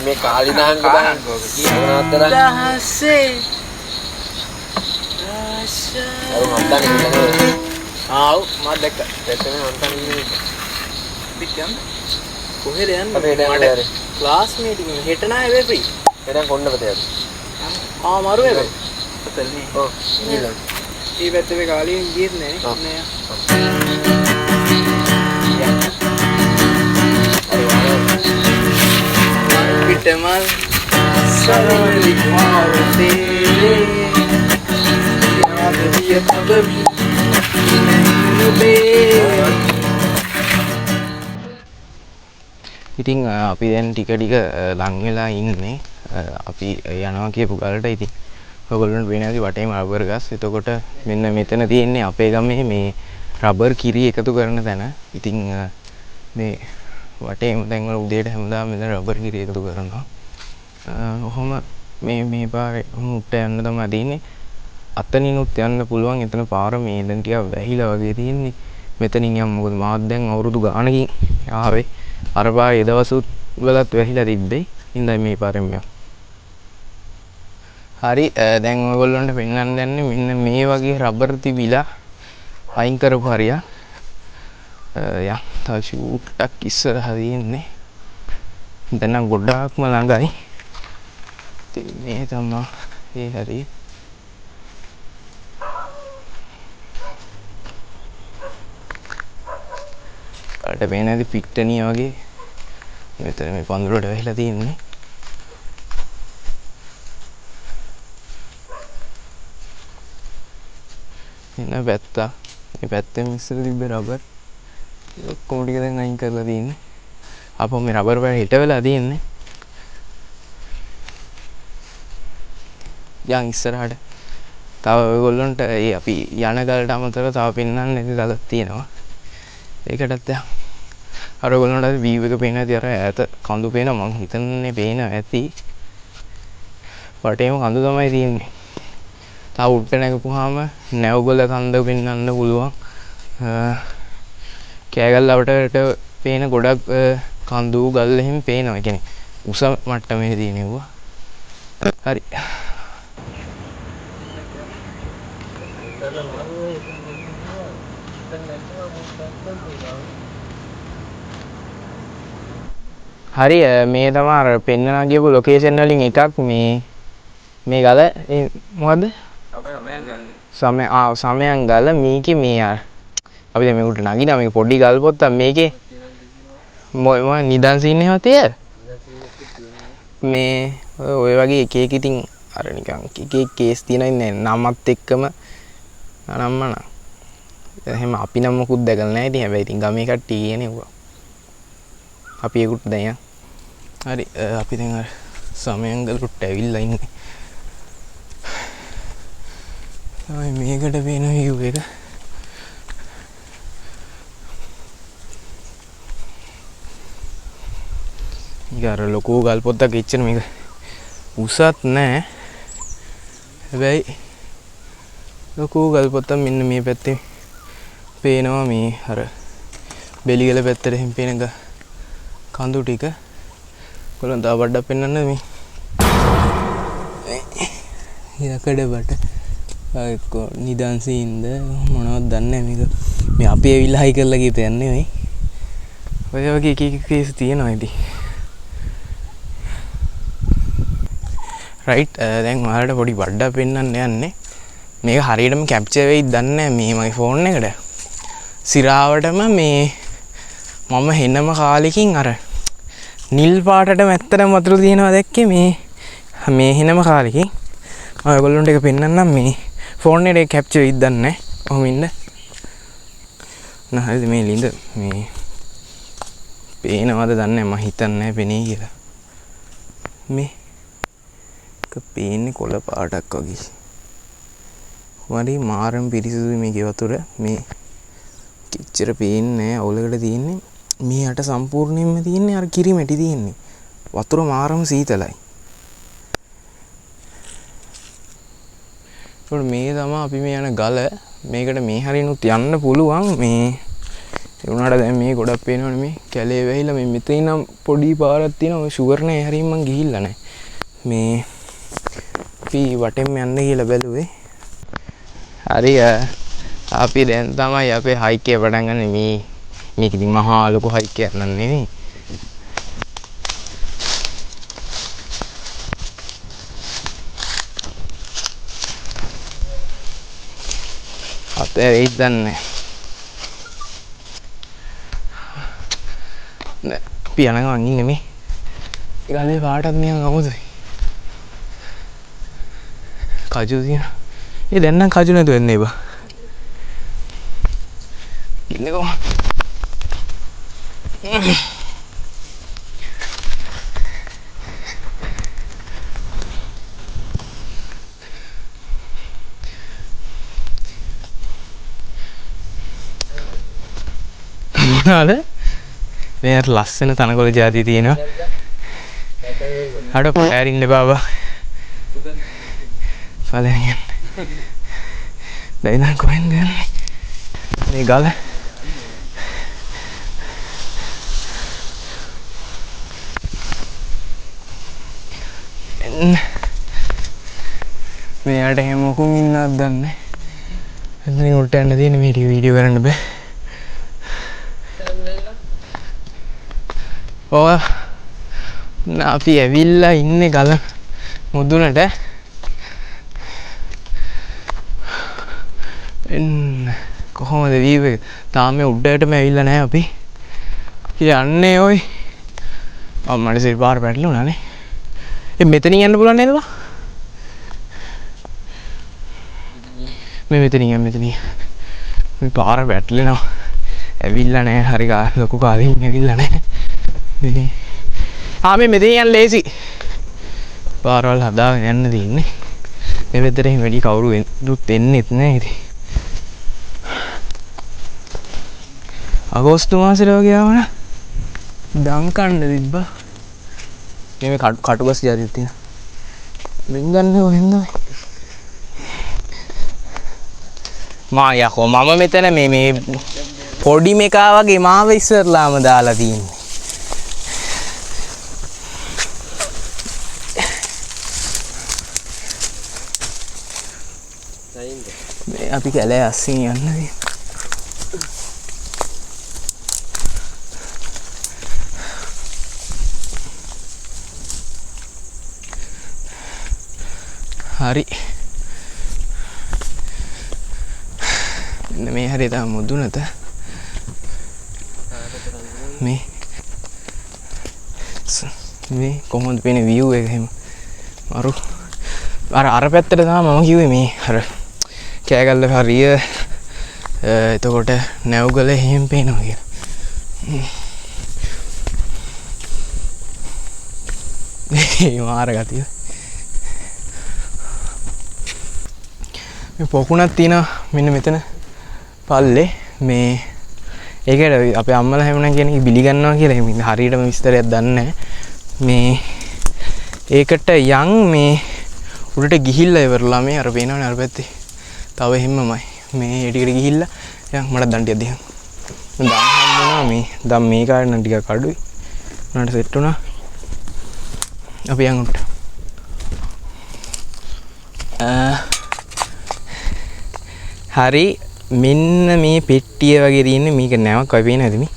මේ කාලිනාංග බහන් දහසේ ආව් මම දැක්ක දෙතන අන්තන් ඉන්නේ පිටියම් කොහෙද යන්නේ මට ක්ලාස් මීටින් හෙට නෑ වෙ ෆ්‍රී දැන් කොන්නපත යන්න මාරු වෙයි ඔතල්නේ ඔව් ඉන්න ඊ පැත්තේ කාලියෙන් ගියෙත් නෑ නෑ පිටමල් සරලි මාරුතේ යාදිය පදවි ඉතින් අපි දැන් ටික ටික ලං වෙලා ඉන්නේ අපි යනවා කියපු ගලට. ඉතින් ඔයගොල්ලන්ට වෙන ඇති වටේම රබර් ගස්. එතකොට මෙන්න මෙතන තියෙන්නේ අපේ ගමේ මේ රබර් කිරි එකතු කරන තැන. ඉතින් මේ වටේම දැන් වල උදේට හැමදාම මෙතන රබර් කිරි එකතු කරනවා. ඔහොම මේ පාරේ උට යන්න තමයි තියෙන්නේ. අතනිනුත් යන්න පුළුවන්. එතන පාර මේ දැන් ටිකක් වැහිලා වගේ තියෙන්නේ. මෙතනින් යමු. මොකද මාත් දැන් අවුරුදු ගානකින් ආවේ. අර පාරේ ඒ දවසුත් වලත් වැහිලා තිබ්බේ. ඉඳන් මේ පාරෙන් යමු. හරි දැන් ඔයගොල්ලන්ට පෙන්වන්න යන්නේ මෙන්න මේ වගේ රබර් තිබිලා අයින් කරපු හරියක්. යා තව ෂූට් එකක් ඉස්සරහා තියෙන්නේ. දැන් නම් ගොඩාක්ම ළඟයි. ඉතින් මේ තමයි ඒ හරිය. අර පේනදී පිට්ටනිය වගේ මෙතන මේ පඳුරට වැහිලා තියෙන්නේ. එන පැත්ත මේ පැත්තෙන් ඉස්සර තිබ්බ රබර් ඔක්කොම ටික දැන් අයින් කරලා තියෙන්නේ. අපෝ මේ රබර් වල හිට වෙලා තියෙන්නේ. යන් ඉස්සරහට තව ඔයගොල්ලන්ට ඒ අපි යන ගලට අමතරව තව පෙන්වන්න නැති ගලක් තියෙනවා. ඒකටත් අර ඔයගොල්ලන්ට වීව් එක පේන ඇති. අර ඈත කඳු පේනවා. මං හිතන්නේ පේන ඇති. වටේම කඳු තමයි තියෙන්නේ. තව උඩට නැගපුවාම නැව්ගල කන්ද පෙන්වන්න පුළුවන්. කෑගල් අපිට පේන ගොඩක් කඳු ගල් එහෙම පේනවා. ඒ කියන්නේ උස මට්ටමේ තියෙනවා. හරි. හරි මේ තමයි අර පෙන්වන්න ගියපු ලොකේෂන් වලින් එකක් මේ ගල මොකද්ද? සමයන් ගල මේකේ මේ අර අපි දැන් මේකට නගිනා මේක පොඩි ගල් පොත්තක් මේකේ මොකක් නිදන් සීන් එකක් තියෙද? මේ ඔය වගේ එක එක ඉතින් අර නිකන් එක එක කේස් තියෙනවා ඉන්නේ නමත් එක්කම නම්මන. එහෙම අපි නම් මොකුත් දැකලා නැහැ. ඉතින් හැබැයි ඉතින් ගමේ කට්ටිය කියන්නේ උවා. අපි ඒකට දැන් හරි අපි දැන් අර සමයන් ගලට ඇවිල්ලා ඉන්නේ. මේකට පේන view එක ඊගාර ලොකෝ ගල් පොත්තක් එච්චර මේක උසත් නෑ. හැබැයි ලොකෝ ගල් පොත්තක් මෙන්න මේ පැත්තේ පේනවා. මේ අර බෙලිගල පැත්තට එහෙම පේන කඳු ටික කොළොන් තව වඩක් පෙන්වන්න මේ යකඩ බට එක්ක නිදන් සීන්ද මොනවද දන්නේ මේක මේ අපි ඇවිල්ලා හයි කරලා ගිය තැන නෙවෙයි. ඔය වගේ එක එක කේස් තියෙනවා ඉතින්. රයිට් දැන් ඔයාලට පොඩි වඩක් පෙන්වන්න යන්නේ. මේක හරියටම කැප්චර් වෙයිද දන්නේ නැහැ මේ මගේ ෆෝන් එකට. සිරාවටම මේ මම හෙනම කාලෙකින් අර නිල් පාටටම ඇත්තටම වතුර තියෙනවා දැක්කේ මේ හෙනම කාලෙකින්. මම ඔයගොල්ලන්ට එක පෙන්වන්නම් මේ ෆෝන් එකේ කැප්චර් වෙයිද දන්නේ නැහැ. ඔහොම ඉන්න. හරිද මේ ලිඳ මේ පේනවද දන්නේ නැහැ. මම හිතන්නේ නැහැ පෙනේ කියලා. මේ පේන්නේ කොළ පාටක් වගේ. වරි මාරම් පිරිසිදුයි මේකේ වතුර. මේ කිච්චර පේන්නේ නැහැ. අවුලකට තියෙන්නේ මේ යට සම්පූර්ණයෙන්ම තියෙන්නේ අර කිරිමැටි තියෙන්නේ. වතුර මාරම සීතලයි. ඒකට මේ තමයි අපි මේ යන ගල. මේකට මේ හරිනුත් යන්න පුළුවන්. මේ ඒ වුණාට දැන් මේ ගොඩක් පේනවනේ මේ කැලේ වැහිලා මේ මෙතන නම් පොඩි පාරක් තියෙනවා. ඔය ෂුගර් නේ හරින් මං ගිහිල්ලා නැහැ. මේ අපි වටෙන් යන්න කියලා බැලුවේ. හරි අපි දැන් තමයි අපේ හයික් එක පටන් ගන්න. මේක ඉතින් මහා ලොකු හයික් එකක් නන් නෙවෙයි. අපේ ඉදන්නේ නෑ අපි යනවා ඉන්නේ මේ ගලේ පාටක් නිකන් අමුතුයි. කජු තියෙන. ඒ දැන් නම් කජු නැතුව එන්නේ බා. ඉන්නකෝ. මොනවාද? මේ ලස්සන තනකොළ జాති තියෙනවා. අර පැරින්න බාබා. ඵලයන්. දැන් කොහෙන්ද යන්නේ? මේ ගල. මෙයාට එහෙම මොකුන් ඉන්නවද දන්නේ. එතනින් උල්ට යන්න තියෙන මේ ටික වීඩියෝ කරන්න බෑ. ඔය අපි ඇවිල්ලා ඉන්නේ ගල මුදුනට. කොහොමද වීව් එක? තාම මේ උඩටම ඇවිල්ලා නැහැ අපි. යන්නේ ඔය මට සිල් පාර පැටලුණානේ. මෙතනින් යන්න පුළුවන් නේද බා? මෙතනින් මේ පාර පැටලෙනවා. ඇවිල්ලා නැහැ. හරි ලොකු කාලෙකින් ඇවිල්ලා නැහැ. මේ මෙතන යන්න ලේසි. පාරවල් හදාගෙන යන්න තියෙන්නේ. මේ වෙද්දට වැඩි කවුරු එන්නෙත් නැහැ ඉතින්. අගෝස්තු මාසෙට වගේ ආවම දම් කන්න තිබ්බා. මේ කටුගස් ජාතියක් තියෙනවා. මෙන් ගන්න කොහෙන්ද? මා යකෝ මම මෙතන මේ පොඩි මේකා වගේ මාව ඉස්සරලාම දාලා තියෙන්නේ. මේ අපි කැලේ අස්සින් යන්නේ. හරි. මේ හරිය තමයි මුදුනට. මේ කොහොමද පේන්නේ view එක එහෙම. මරු අර පැත්තට තමයි මම කිව්වේ මේ අර කෑගල්ල හරිය එතකොට නැව්ගල එහෙම පේනවා කියලා. මේ මාර ගතිය. මේ පොකුණක් තියෙනවා මෙන්න මෙතන පල්ලේ. මේ ඒකට අපේ අම්මලා හැමෝම කියන්නේ බිලි ගන්නවා කියලා. එහෙනම් හරියටම විස්තරයක් දන්නේ නැහැ. මේ ඒකට යන් මේ උඩට ගිහිල්ලා ඉවරලා මේ අර පේනවනේ අර පැත්තේ. තව එහෙමමයි. මේ ටිකට ගිහිල්ලා යන් මට දණ්ඩියක් දෙන්න. මම දැන් හම්බුණා මේ. දැන් මේ කාරේ නම් ටිකක් අඩුයි. උනාට සෙට් වුණා. අපි යන් උඩට. හරි මෙන්න මේ පෙට්ටිය වගේ තියෙන්නේ. මේක නැවක් වගේ පේනවද මේ?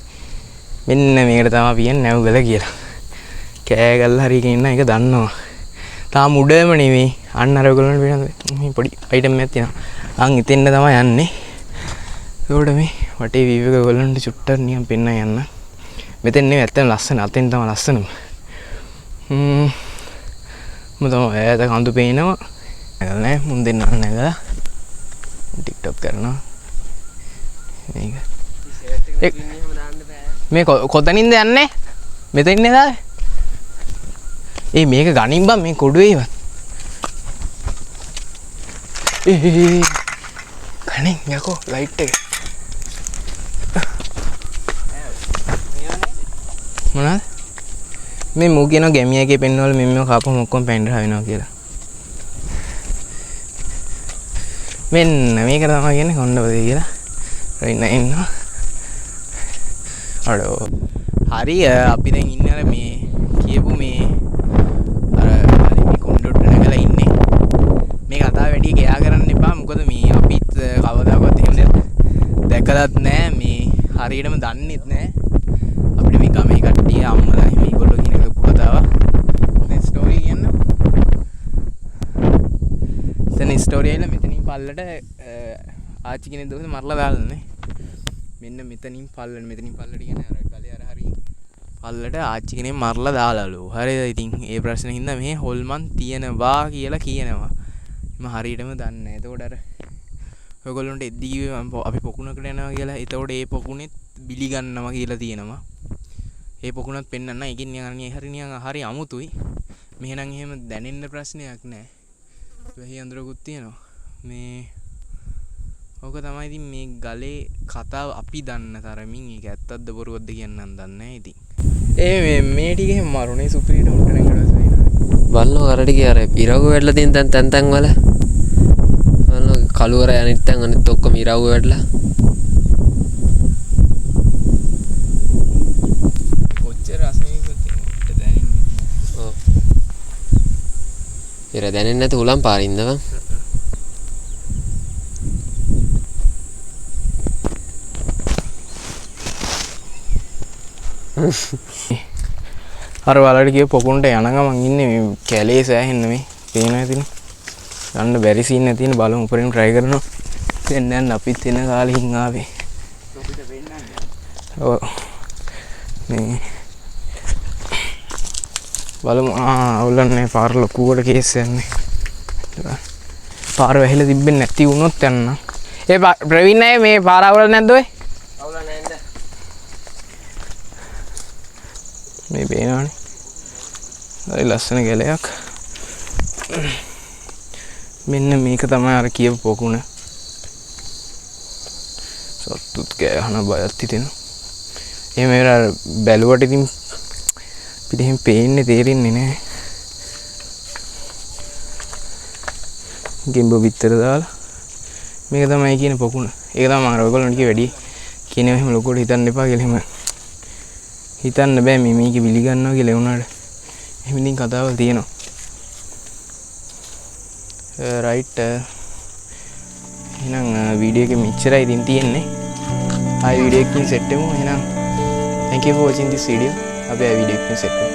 මෙන්න මේකට තමයි කියන්නේ නැව්ගල කියලා. කෑගල්ල හරි කියන එක දන්නවා. තාම උඩම නෙමෙයි. අන්න අර ඔයගොල්ලන්ට පේනවද? මේ පොඩි අයිටම් එකක් තියෙනවා. අන් ඉතින් තමයි යන්නේ. ඒකට මේ වටේ වීව් එක ඔයගොල්ලන්ට චුට්ටක් නිකන් පෙන්නන්න යන්න. මෙතෙන් නෙමෙයි ඇත්තටම ලස්සන. අතෙන් තමයි ලස්සනම. මම තමයි ඈත කඳු පේනවා. නෑ මුන් දෙන්න නැගලා ටික්ටොක් කරනවා. මේක කොතනින්ද යන්නේ? මෙතනින් නේද? මේක ගනින් බං මේ කොඩුවේ ඉවත්. ගනින් යකෝ ලයිට් එක. මොනවාද? මේ මූ කියන ගැමියාගේ පෙන්වල මෙන්න කාපුවම ඔක්කොම පැන්ඩර් හවෙනවා කියලා. මෙන්න මේක තමයි කියන්නේ කොණ්ඩපතේ කියලා. රයින් ඉන්නවා. අඩෝ. හරි අපි දැන් ඉන්නේ අර මේ කියපු මේ අර හරි මේ කොණ්ඩොට්ට නැගලා ඉන්නේ. මේ කතාව වැඩි ගෑ කරන්න එපා. මොකද මේ අපිත් කවදාකවත් එහෙම දැකලත් නැහැ. මේ හරියටම දන්නෙත් නැහැ. අපිට මේ ගමේ කට්ටිය අම්මලා මේගොල්ලෝ කියන එක කතාවක්. දැන් ස්ටෝරි කියන්න. දැන් ස්ටෝරි එක මෙතනින් පල්ලට ආච්චි කෙනෙක් දවසේ මරලා දාලානේ. මෙන්න මෙතනින් පල්ලට කියන්නේ අර ගලේ අර හරි පල්ලට ආච්චි කෙනෙක් මරලා දාලාලු. හරිද? ඉතින් ඒ ප්‍රශ්නේ හින්දා මේ හොල්මන් තියනවා කියලා කියනවා. මම හරියටම දන්නේ නැහැ. එතකොට අර ඔයගොල්ලන්ට එද්දි කිව්වේ අපි පොකුණකට යනවා කියලා. එතකොට ඒ පොකුණෙත් බිලි ගන්නවා කියලා තියෙනවා. ඒ පොකුණත් පෙන්නන්න. ඒකෙන් නිකන් හරි අමුතුයි. මෙහෙනම් එහෙම දැනෙන්න ප්‍රශ්නයක් නැහැ. වෙහි අඳුරකුත් තියෙනවා. මේ ඕක තමයි ඉතින් මේ ගලේ කතාව අපි දන්න තරමින් ඒක ඇත්තක්ද බොරුවක්ද කියන්න නම් දන්නේ නැහැ ඉතින්. මේ ටික එහෙම මරුනේ සුපිරිට උන්ට නේද බලනවා කරට ගිය අර ඉරව්ව වැටලා තියෙන තැන් වල බලනවා කළුවර අනිත් තැන් අනිත් ඔක්කොම ඉරව්ව වැටලා කොච්චර රසණීයද දැනෙන්නේ. ඔව් ඉර දැනෙන්නේ නැති උලම් පාරින්ද බං. අර වලට ගිය පොකුණට යන ගමන් ඉන්නේ මේ කැලේ සෑහෙන්න මේ පේනවා ඉතින් යන්න බැරි සීන් නැති ඉන්න බලමු උඩරින් try කරනවා දැන් යන්න අපිත් එන කාලෙකින් ආවේ අපිට වෙන්නන්නේ ඔව් මේ බලමු අවුලන්නේ පාර ලොකුවට කේස් යන්නේ පාර වැහිලා තිබෙන්නේ නැති වුණොත් යන්න ඒ ප්‍රවීන් අය මේ පාර අවුල නැද්ද ඔය අවුල නැද්ද මේ බේනවනේ හරි ලස්සන ගැලයක් මෙන්න මේක තමයි අර කියපු පොකුණ සතුත් ගෑහන බයත් හිතෙනවා එහෙම අර බැලුවට ඉතින් පිටින් පේන්නේ තේරෙන්නේ නැහැ ගෙම්බ විතර දාලා මේක තමයි කියන පොකුණ ඒක තමයි මම ඔයගොල්ලන්ට කිව්වේ වැඩි කියනවා එහෙම ලොකුවට හිතන්න එපා කියලා එහෙම හිතන්න බෑ මේ මේක පිළි ගන්නවා කියලා වුණාට එහෙම ඉතින් කතාවල් තියෙනවා රයිට් එහෙනම් වීඩියෝ එකේ මෙච්චරයි ඉතින් තියෙන්නේ ආයි වීඩියෝ එකකින් සෙට් වෙමු එහෙනම් thank you for watching this video අපි ආයි වීඩියෝ එකකින් සෙට්